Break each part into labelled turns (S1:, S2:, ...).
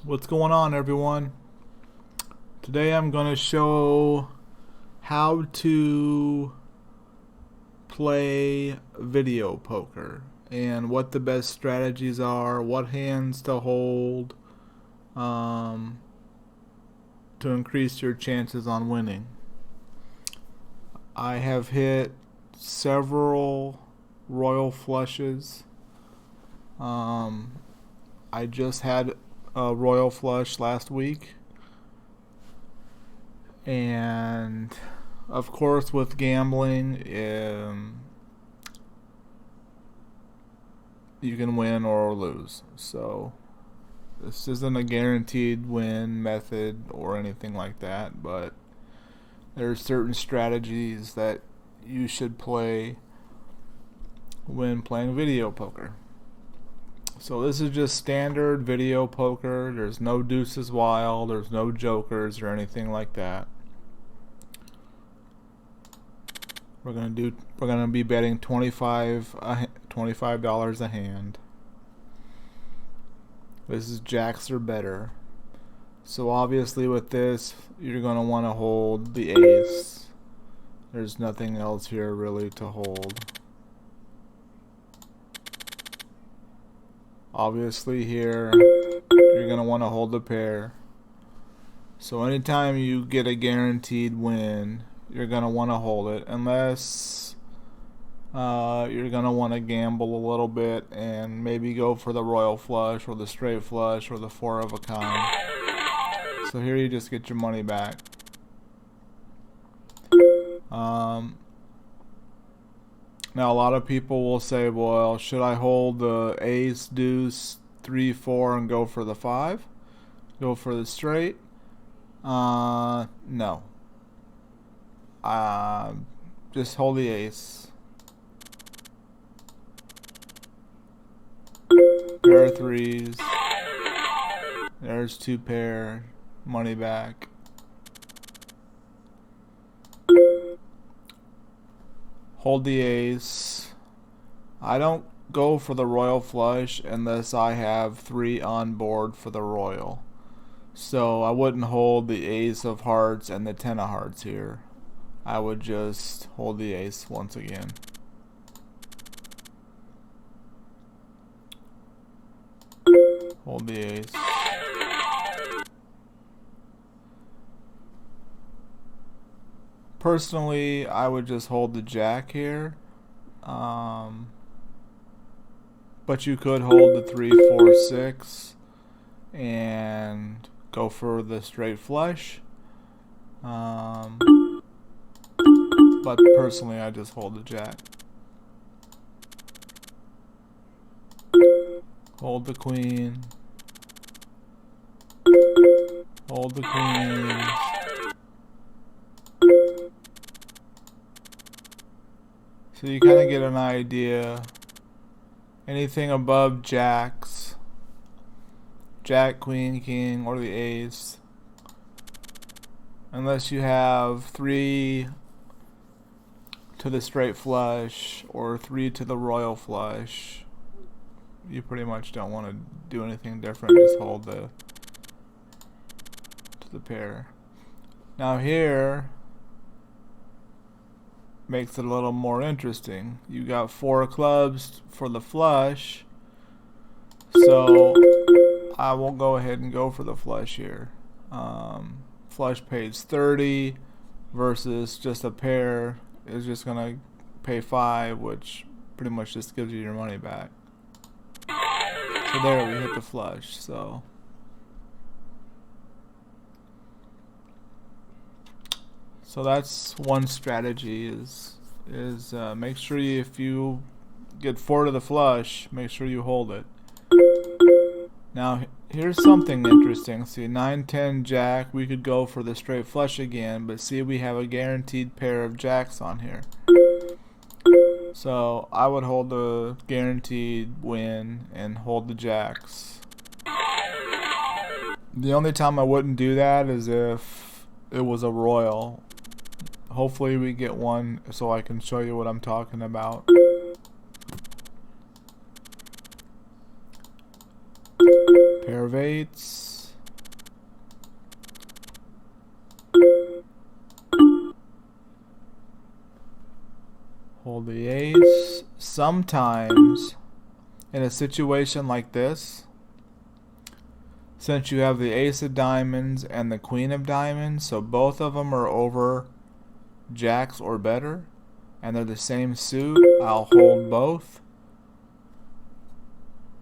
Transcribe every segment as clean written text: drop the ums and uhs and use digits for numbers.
S1: What's going on, everyone? Today I'm going to show how to play video poker and what the best strategies are, what hands to hold um, to increase your chances on winning. I have hit several royal flushes. I just had a royal flush last week, and of course with gambling, you can win or lose. So this isn't a guaranteed win method or anything like that, but there are certain strategies that you should play when playing video poker. So this is just standard video poker. There's no deuces wild, there's no jokers or anything like that. We're gonna be betting $25 a hand. This is jacks or better. So obviously with this, you're gonna want to hold the ace. There's nothing else here really to hold. Obviously here, you're going to want to hold the pair. So anytime you get a guaranteed win, you're going to want to hold it, unless you're going to want to gamble a little bit and maybe go for the royal flush or the straight flush or the four of a kind. So here you just get your money back. Now a lot of people will say, well, should I hold the ace, deuce, 3, 4 and go for the 5? Go for the straight? No. Just hold the ace. Pair of threes. There's 2 pair. Money back. Hold the ace. I don't go for the royal flush unless I have 3 on board for the royal. So I wouldn't hold the ace of hearts and the 10 of hearts here. I would just hold the ace once again. Hold the ace. Personally, I would just hold the jack here. But you could hold the 3, 4, 6 and go for the straight flush. But personally, I just hold the jack. Hold the queen. Hold the queen. So you kind of get an idea. Anything above jacks, jack, queen, king, or the ace, unless you have 3 to the straight flush or 3 to the royal flush, you pretty much don't want to do anything different. Just hold to the pair. Now here makes it a little more interesting. You got 4 clubs for the flush, so I won't go ahead and go for the flush here. Flush pays 30 versus just a pair is just gonna pay 5, which pretty much just gives you your money back. So there we hit the flush. So that's one strategy is make sure if you get 4 to the flush, make sure you hold it. Now here's something interesting. See, 9, 10, jack, we could go for the straight flush again, but see, we have a guaranteed pair of jacks on here. So I would hold the guaranteed win and hold the jacks. The only time I wouldn't do that is if it was a royal. Hopefully we get one so I can show you what I'm talking about. Pair of eights. Hold the ace. Sometimes, in a situation like this, since you have the ace of diamonds and the queen of diamonds, so both of them are over jacks or better, and they're the same suit, I'll hold both.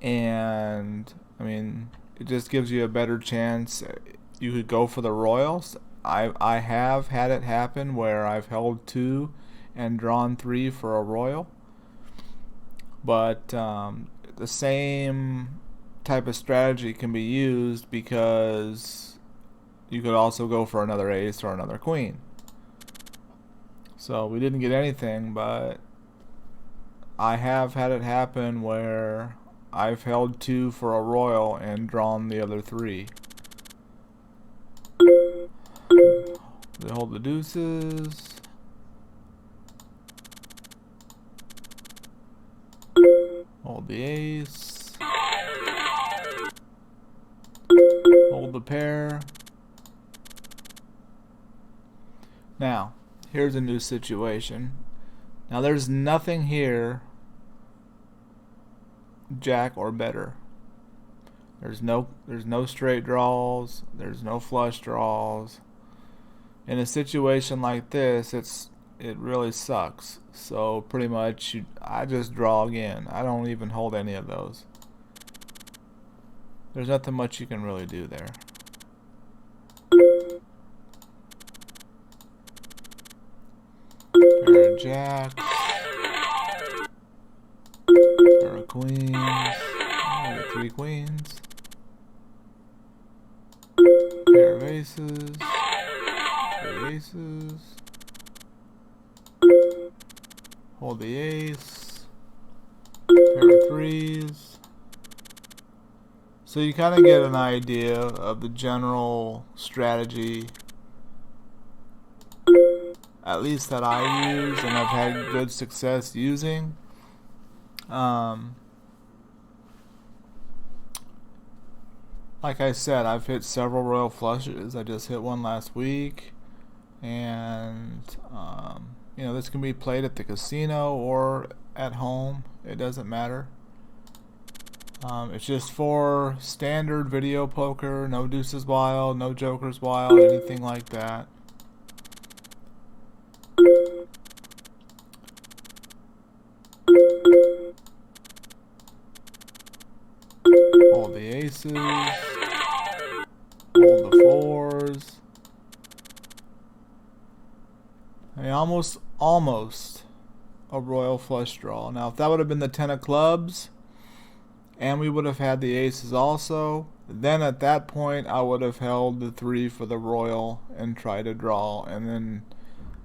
S1: And, I mean, it just gives you a better chance. You could go for the royals. I have had it happen where I've held 2 and drawn 3 for a royal. But the same type of strategy can be used because you could also go for another ace or another queen. So we didn't get anything, but I have had it happen where I've held 2 for a royal and drawn the other 3. They hold the deuces. Hold the ace. Hold the pair. Now, here's a new situation. Now there's nothing here jack or better. There's no straight draws, there's no flush draws. In a situation like this, it really sucks. So pretty much I just draw again. I don't even hold any of those. There's nothing much you can really do there. Pair of jacks. Pair of queens. Oh, 3 queens. Pair of aces. 3 aces. Hold the ace. Pair of 3s. So you kind of get an idea of the general strategy, at least that I use and I've had good success using. Like I said, I've hit several royal flushes. I just hit one last week, and you know, this can be played at the casino or at home. It doesn't matter. It's just for standard video poker, no deuces wild, no jokers wild, anything like that. Hold the aces. Hold the 4s. I mean, almost a royal flush draw. Now, if that would have been the 10 of clubs, and we would have had the aces also, then at that point I would have held the 3 for the royal and tried to draw, and then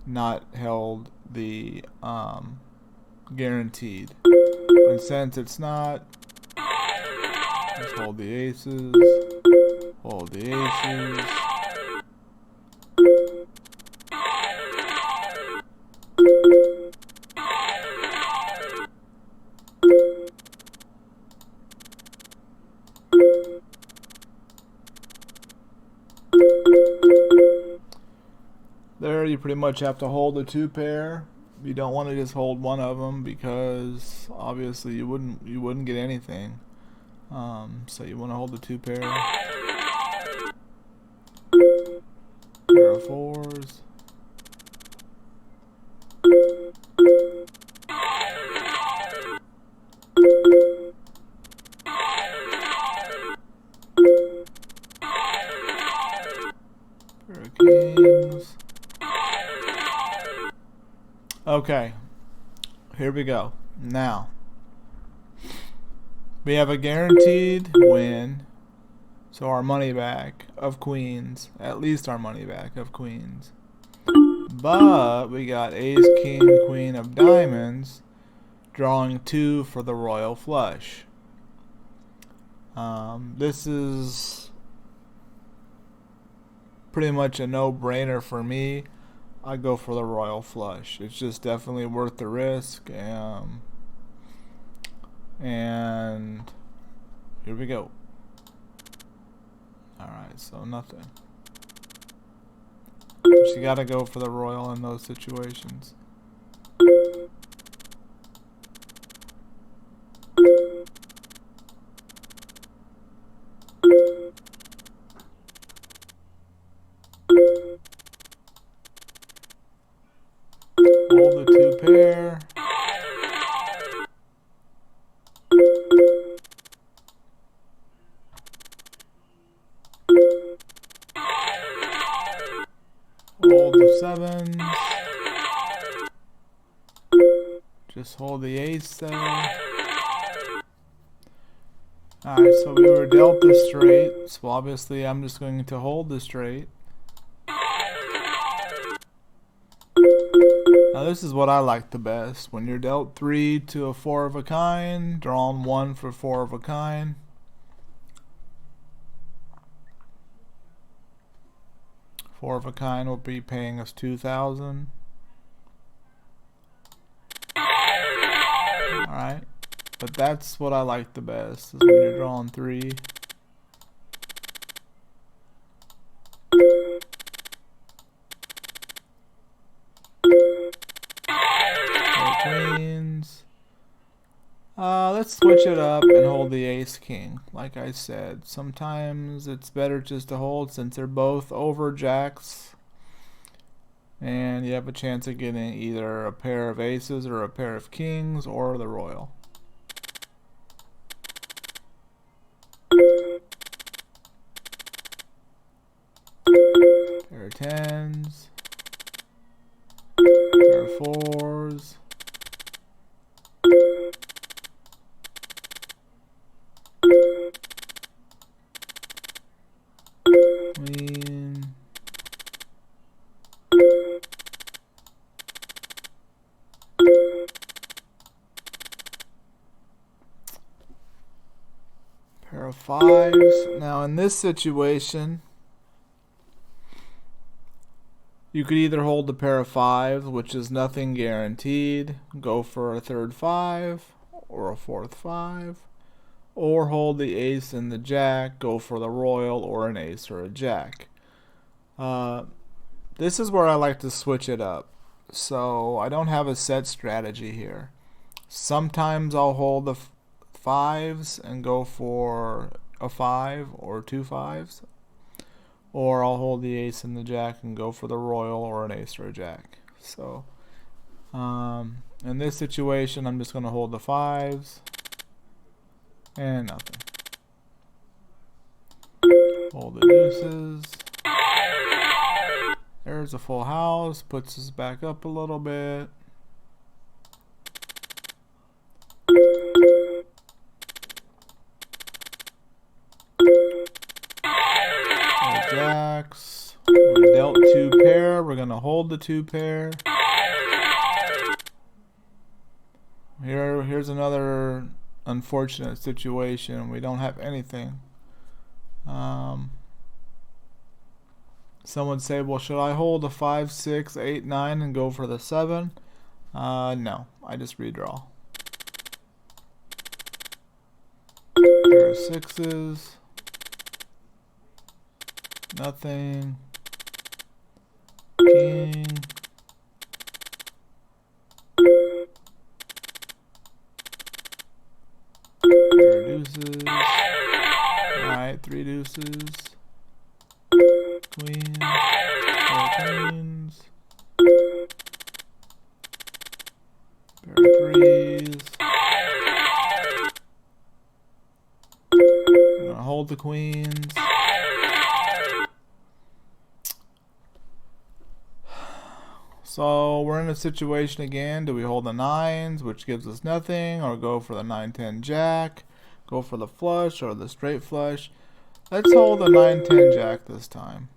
S1: not held the guaranteed. But since it's not, just hold the aces, hold the aces. There, you pretty much have to hold the 2 pair. You don't want to just hold one of them because obviously you wouldn't get anything. So you want to hold the 2 pair. Pair of 4s. Pair of kings. Okay, here we go. Now, we have a guaranteed win, so our money back of queens, at least our money back of queens. But we got ace, king, queen of diamonds, drawing 2 for the royal flush. This is pretty much a no-brainer for me. I go for the royal flush. It's just definitely worth the risk. And here we go. Alright, so nothing. But you gotta go for the royal in those situations. sevens. Just hold the ace there. Alright, so we were dealt the straight, so obviously I'm just going to hold the straight. Now this is what I like the best. When you're dealt 3 to a 4 of a kind, drawn 1 for 4 of a kind. Four of a kind will be paying us 2,000. Alright. But that's what I like the best, is when you're drawing 3. Queens. Let's switch it up and hold the ace king. Like I said, sometimes it's better just to hold since they're both over jacks. And you have a chance of getting either a pair of aces or a pair of kings or the royal. Pair of tens. Pair of fours. Queen. Pair of fives. Now in this situation, you could either hold the pair of fives, which is nothing guaranteed, go for a third 5 or a fourth 5, or hold the ace and the jack, go for the royal or an ace or a jack. This is where I like to switch it up. So I don't have a set strategy here. Sometimes I'll hold the fives and go for a 5 or 2 5s. Or I'll hold the ace and the jack and go for the royal or an ace or a jack. So in this situation, I'm just going to hold the fives and nothing. Hold the deuces. There's a full house, puts us back up a little bit. Jacks. We dealt 2 pair. We're gonna hold the 2 pair. Here's another unfortunate situation. We don't have anything. Some would say, well, should I hold a 5, 6, 8, 9 and go for the 7? No, I just redraw. Pair of sixes. Nothing. King. Pair of deuces. Alright, 3 deuces. Queen. Pair of queens. Pair of threes. I'm gonna hold the queens. So we're in a situation again. Do we hold the nines, which gives us nothing, or go for the 9-10 jack, go for the flush or the straight flush? Let's hold the 9-10 jack this time.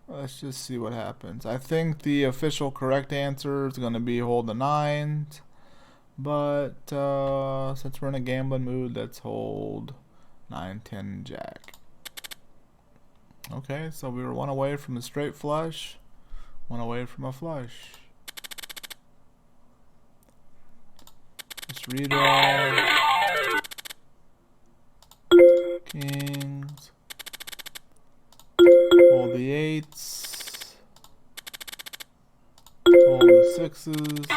S1: Let's just see what happens. I think the official correct answer is going to be hold the nines, but since we're in a gambling mood, let's hold 9-10 jack. Okay, so we were 1 away from a straight flush, 1 away from a flush. Just redraw. Kings. Hold the 8s. Hold the 6s.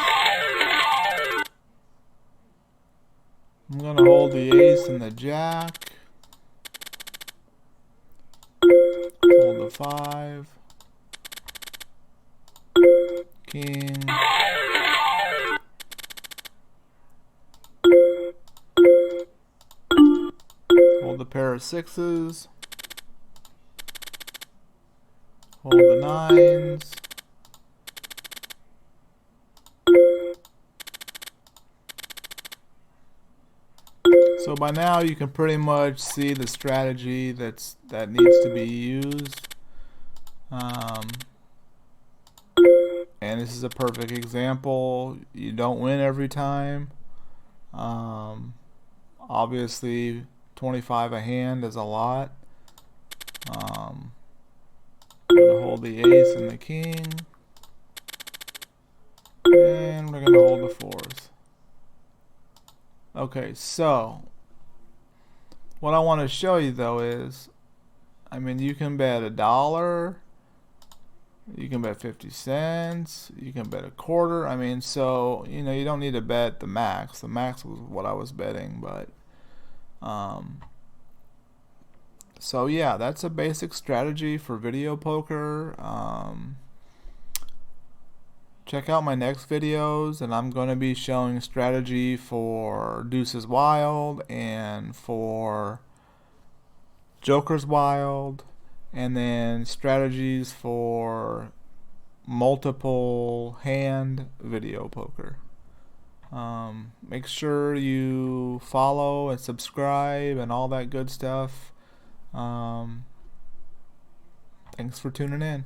S1: I'm gonna hold the ace and the jack. Hold the 5. King. Hold the pair of 6s. Hold the 9s. So by now you can pretty much see the strategy that needs to be used. And this is a perfect example. You don't win every time. Obviously 25 a hand is a lot. I'm gonna hold the ace and the king, and we're gonna hold the fours. Okay, so what I want to show you though is, I mean, you can bet $1, you can bet 50 cents, you can bet a quarter. I mean, so you know, you don't need to bet the max. The max was what I was betting, but so yeah, that's a basic strategy for video poker. Check out my next videos, and I'm going to be showing strategy for Deuces Wild and for Joker's Wild, and then strategies for multiple hand video poker. Make sure you follow and subscribe and all that good stuff. Thanks for tuning in.